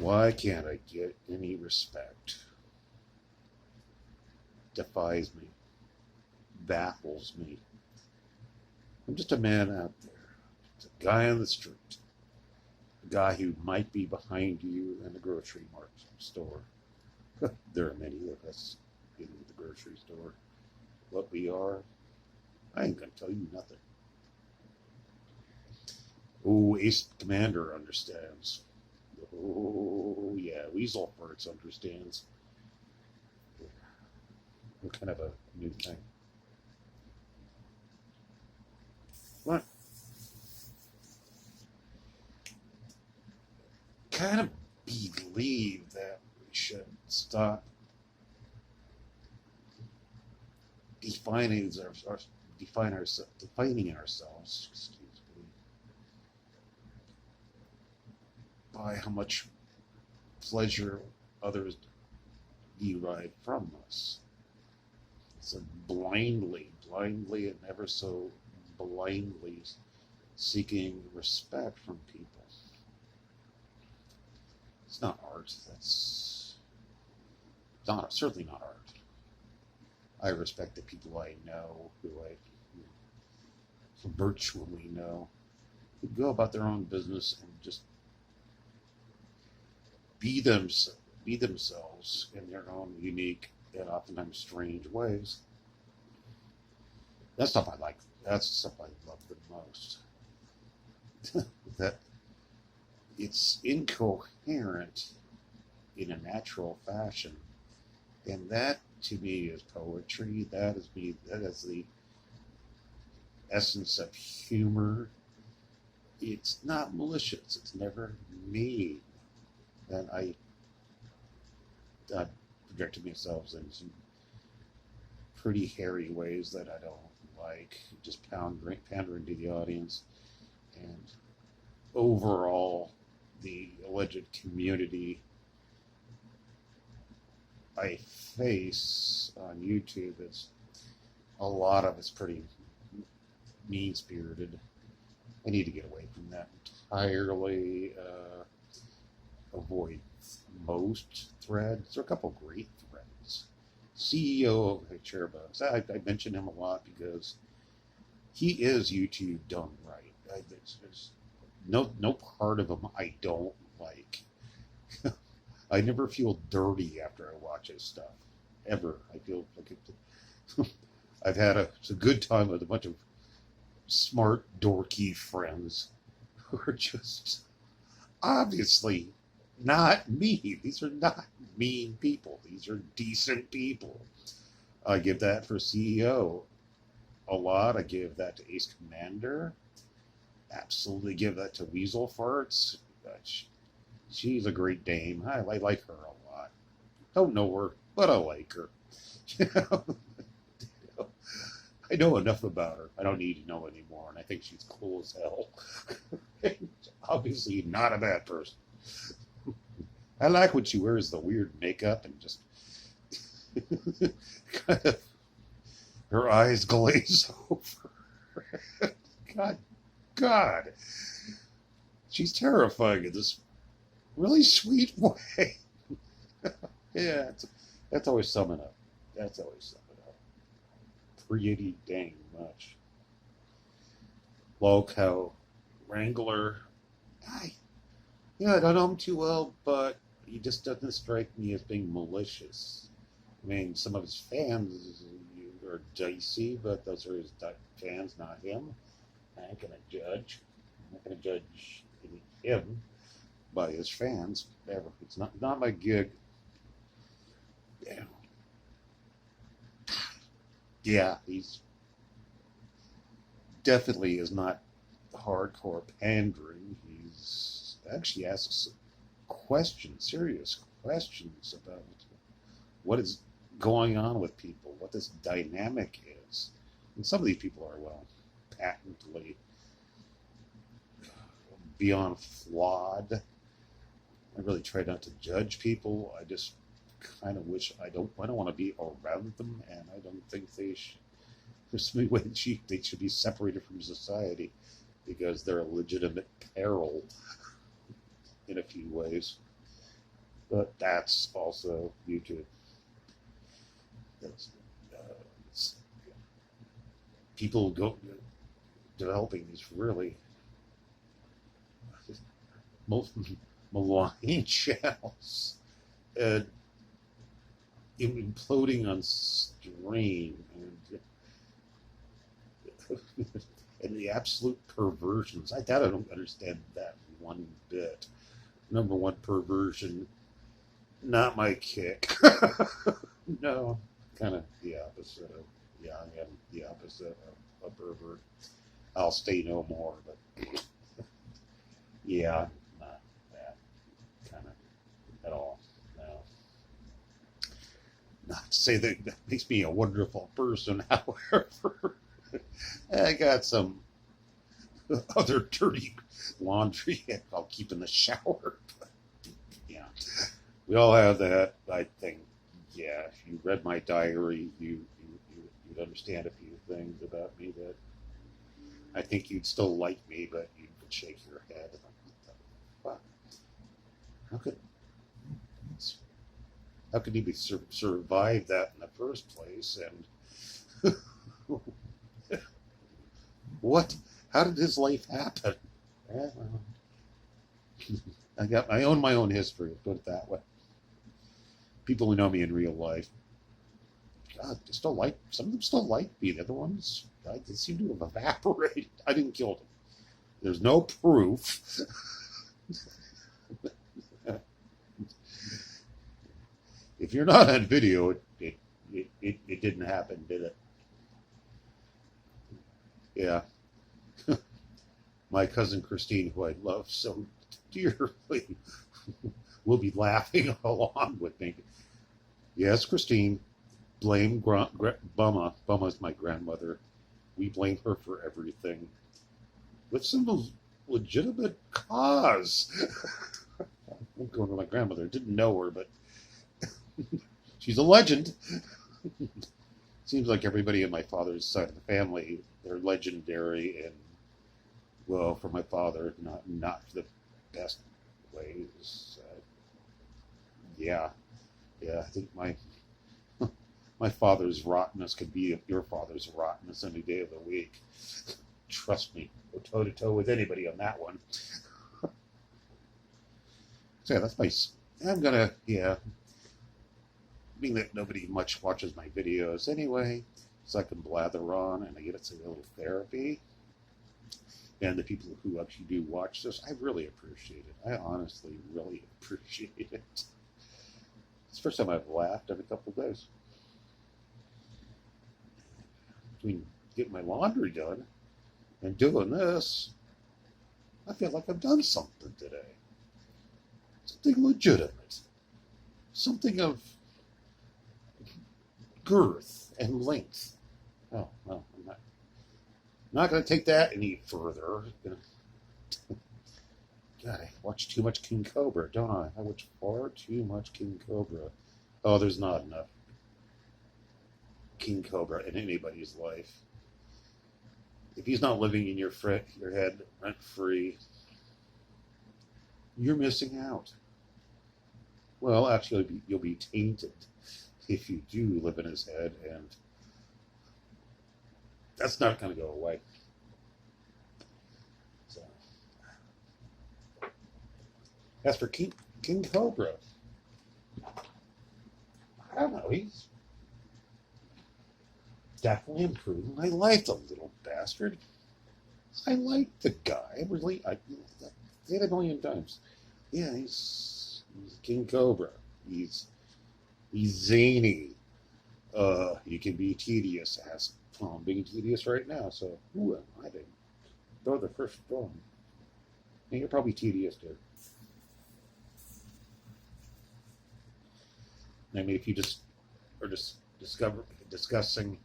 Why can't I get any respect? Defies me, baffles me. I'm just a man out there. It's a guy on the street. A guy who might be behind you in the grocery store. There are many of us in the grocery store. What we are, I ain't gonna tell you nothing. Oh, Ace Commander understands. Oh, yeah, Weasel Farts understands. What kind of a new thing? What? Kind of believe that we should stop defining defining ourselves, excuse me, by how much pleasure others derive from us. So blindly, and ever so blindly seeking respect from people. It's not art. That's not certainly not art. I respect the people I know, who I virtually know, who go about their own business and just be them, be themselves in their own unique and oftentimes strange ways. That's stuff I like. That's the stuff I love the most. That it's incoherent in a natural fashion, and that to me is poetry. That is me. That is the essence of humor. It's not malicious. It's never mean. And I projected myself in some pretty hairy ways that I don't like, just pandering to the audience. And overall, the alleged community I face on YouTube is a lot of it's pretty mean-spirited. I need to get away from that entirely. Avoid most threads. There are a couple great threads. CEO of Chairbugs. I mention him a lot because he is YouTube done right. There's no part of him I don't like. I never feel dirty after I watch his stuff. Ever. I feel like I've had a good time with a bunch of smart, dorky friends who are just obviously not mean. These are not mean people. These are decent people. I give that for CEO a lot. I give that to Ace Commander. Absolutely give that to Weasel Farts. She's a great dame. I like her a lot. Don't know her, but I like her. I know enough about her. I don't need to know anymore, and I think she's cool as hell. Obviously not a bad person. I like when she wears the weird makeup and just kind of her eyes glaze over. God, she's terrifying in this really sweet way. Yeah, that's always summing up. That's always summing up. Pretty dang much. Loco, Wrangler. I don't know him too well, but he just doesn't strike me as being malicious. I mean, some of his fans are dicey, but those are his fans, not him. I ain't gonna judge. I'm not gonna judge him by his fans ever. It's not my gig. Yeah, he's definitely is not hardcore pandering. He's actually asks questions, serious questions about what is going on with people, what this dynamic is. And some of these people are, well, patently beyond flawed. I really try not to judge people. I just kind of wish I don't want to be around them, and I don't think they should. There's no way they should be separated from society because they're a legitimate peril in a few ways. But that's also due to uh, people developing these really most malign shells and imploding on strain and the absolute perversions. I don't understand that one bit. Number one, perversion, not my kick. No, kind of the opposite of, yeah, I am the opposite of a pervert. I'll stay no more, but yeah, not that kind of at all. No. Not to say that makes me a wonderful person, however. I got some other dirty laundry I'll keep in the shower. Yeah, we all have that. I think, yeah, if you read my diary, you'd understand a few things about me that I think you'd still like me, but you could shake your head. What the fuck? How could he survive that in the first place? And what? How did his life happen? I own my own history. Put it that way. People who know me in real life, God, they still like, some of them still like me. The other ones, God, they seem to have evaporated. I didn't kill them. There's no proof. If you're not on video, it didn't happen, did it? Yeah. My cousin Christine, who I love so dearly, will be laughing along with me. Yes, Christine, blame Bumma. Bumma's my grandmother. We blame her for everything. With some legitimate cause. I'm going to my grandmother. Didn't know her, but she's a legend. Seems like everybody on my father's side of the family, they're legendary, and well, for my father, not the best ways. Yeah, I think my father's rottenness could be your father's rottenness any day of the week. Trust me, go toe to toe with anybody on that one. So yeah, that's my. I'm gonna being that nobody much watches my videos anyway, so I can blather on and I get it a little therapy. And the people who actually do watch this, I really appreciate it. I honestly really appreciate it. It's the first time I've laughed in a couple of days. Between getting my laundry done and doing this, I feel like I've done something today. Something legitimate. Something of girth and length. Oh, well, I'm not going to take that any further. God, I watch too much King Cobra, don't I? I watch far too much King Cobra. Oh, there's not enough King Cobra in anybody's life. If he's not living in your head rent-free, you're missing out. Well, actually, you'll be tainted if you do live in his head, and that's not going to go away. So, as for King Cobra, I don't know. He's definitely improving. I like the little bastard. I like the guy. I say it a million times. Yeah, he's King Cobra. He's zany. He can be tedious. I'm being tedious right now, so who am I to throw the first stone? And you're probably tedious too. I mean, if you just are just discussing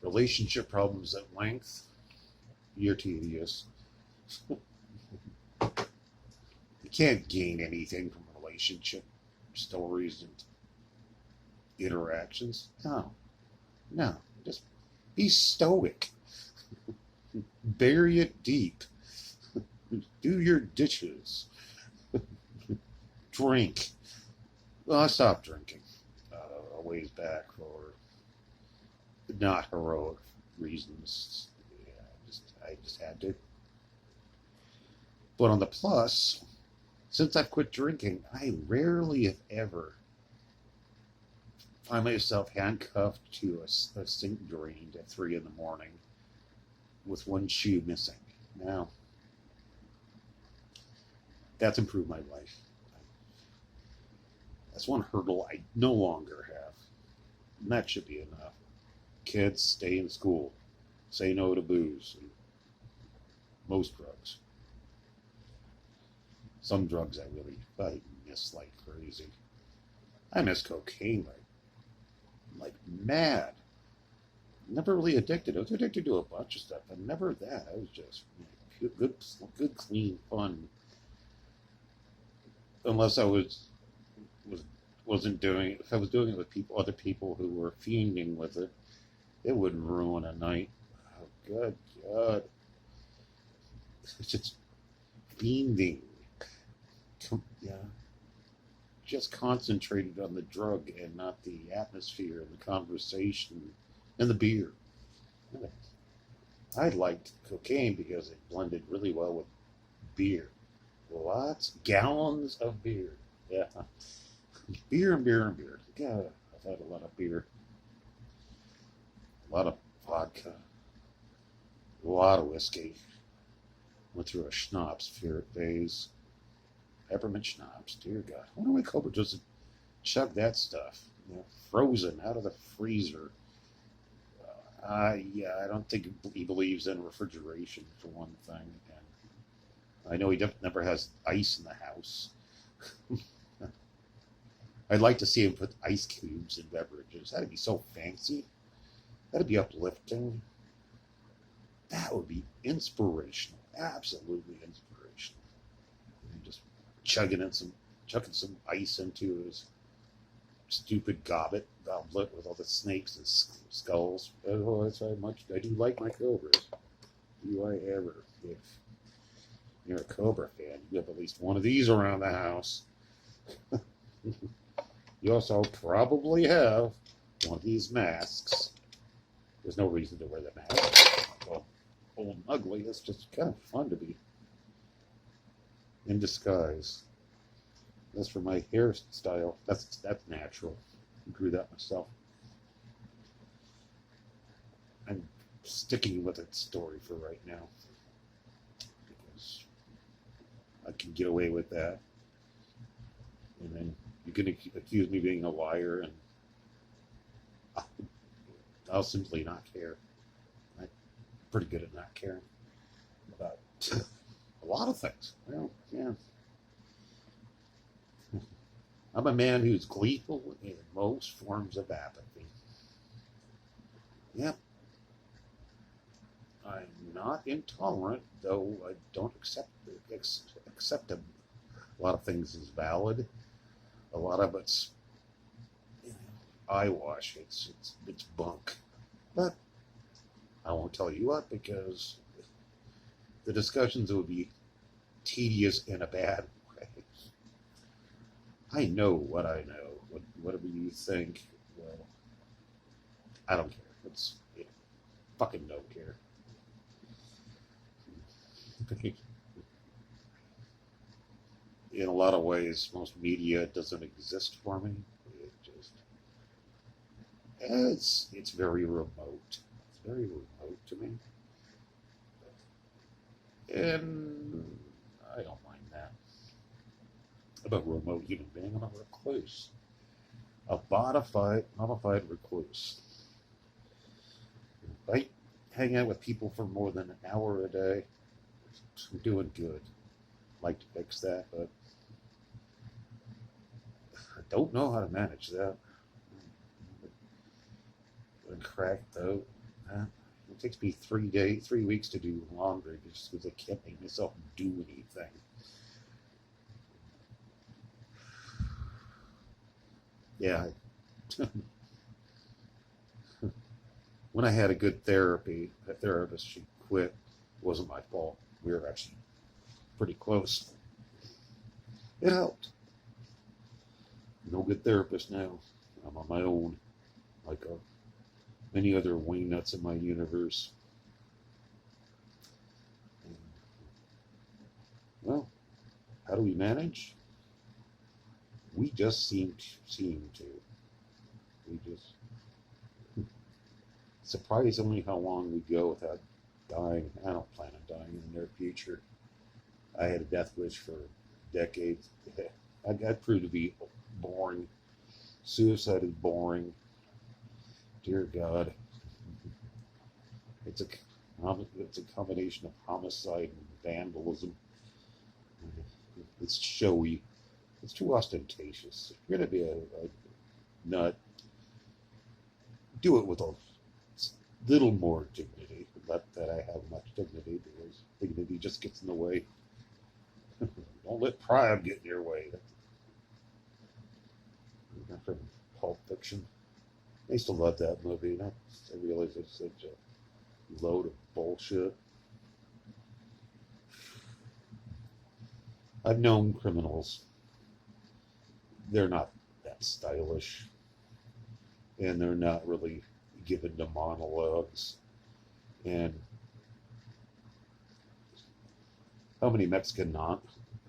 relationship problems at length, you're tedious. You can't gain anything from relationship stories and interactions. No, just be stoic. Bury it deep. Do your dishes. Drink. Well, I stopped drinking a ways back for not heroic reasons. Yeah, I just had to. But on the plus, since I've quit drinking, I rarely, if ever, find myself handcuffed to a sink drain at 3 in the morning with one shoe missing. Now, that's improved my life. That's one hurdle I no longer have. And that should be enough. Kids, stay in school. Say no to booze and most drugs. Some drugs I miss like crazy. I miss cocaine like mad. Never really addicted. I was addicted to a bunch of stuff, but never that. I was just good, clean fun. Unless I wasn't doing it. If I was doing it with other people who were fiending with it, it wouldn't ruin a night. Oh, good God. It's just fiending. Yeah. Just concentrated on the drug and not the atmosphere and the conversation and the beer. I liked cocaine because it blended really well with beer. Gallons of beer. Yeah. Beer and beer and beer. Yeah, I've had a lot of beer. A lot of vodka. A lot of whiskey. Went through a schnapps phase. Peppermint schnapps. Dear God. I wonder why Cobra doesn't chug that stuff. Frozen out of the freezer. Yeah, I don't think he believes in refrigeration, for one thing. And I know he never has ice in the house. I'd like to see him put ice cubes in beverages. That'd be so fancy. That'd be uplifting. That would be inspirational. Absolutely inspirational. And just chugging some ice into his stupid goblet with all the snakes and skulls. Oh, that's how much I do like my Cobras. Do I ever? If you're a Cobra fan, you have at least one of these around the house. You also probably have one of these masks. There's no reason to wear the mask. Well, old and ugly. It's just kind of fun to be in disguise. As for my hairstyle, that's natural. I grew that myself. I'm sticking with that story for right now because I can get away with that. And then you can accuse me of being a liar, and I'll simply not care. I'm pretty good at not caring about a lot of things. Well, yeah. I'm a man who's gleeful in most forms of apathy. Yep. I'm not intolerant, though I don't accept a lot of things as valid. A lot of it's eyewash. It's bunk. But I won't tell you what, because the discussions would be tedious in a bad way. I know what I know. Whatever you think, well, I don't care. Fucking don't care. In a lot of ways, most media doesn't exist for me. It's very remote. It's very remote to me. And I don't mind that. I'm a remote human being. I'm a recluse. A modified recluse. If I hang out with people for more than an hour a day, I'm doing good. I'd like to fix that, but I don't know how to manage that. And crack though. It takes me 3 weeks to do laundry just because I can't make myself do anything. Yeah. When I had a good therapist, she quit. It wasn't my fault. We were actually pretty close. It helped. No good therapist now. I'm on my own, like many other wingnuts in my universe. And, well, how do we manage? We just seem to. We just surprisingly how long we go without dying. I don't plan on dying in the near future. I had a death wish for decades. I got proved to be boring. Suicide is boring. Dear God, it's a combination of homicide and vandalism. It's showy. It's too ostentatious. If you're gonna be a nut, do it with a little more dignity. Not that I have much dignity, because dignity just gets in the way. Don't let pride get in your way. That's from Pulp Fiction. I used to love that movie. I realize it's such a load of bullshit. I've known criminals. They're not that stylish, and they're not really given to monologues. And how many Mexican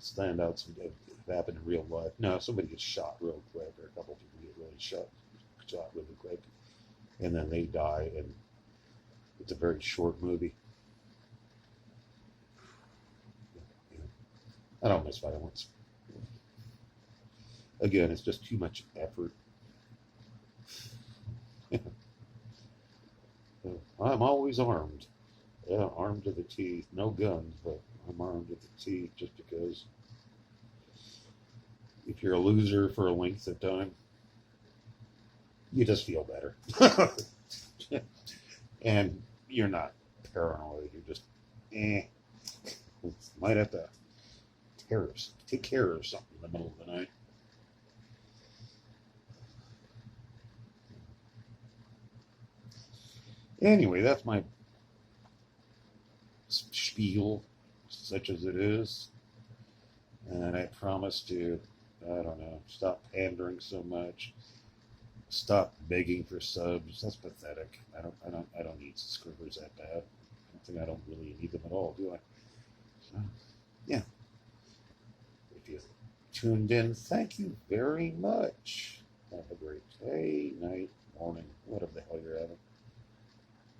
standouts have happened in real life? No, somebody gets shot real quick, or a couple people get really shot really quick, and then they die, and it's a very short movie. I don't miss violence. Again, it's just too much effort. I'm always armed. Yeah, armed to the teeth. No guns, but I'm armed to the teeth just because if you're a loser for a length of time, you just feel better. And you're not paranoid. You're just, might have to take care of something in the middle of the night. Anyway, that's my spiel, such as it is. And I promise to, I don't know, stop pandering so much. Stop begging for subs. That's pathetic. I don't need subscribers that bad. I don't really need them at all, do I? So, yeah. If you tuned in, thank you very much. Have a great day, night, morning, whatever the hell you're having.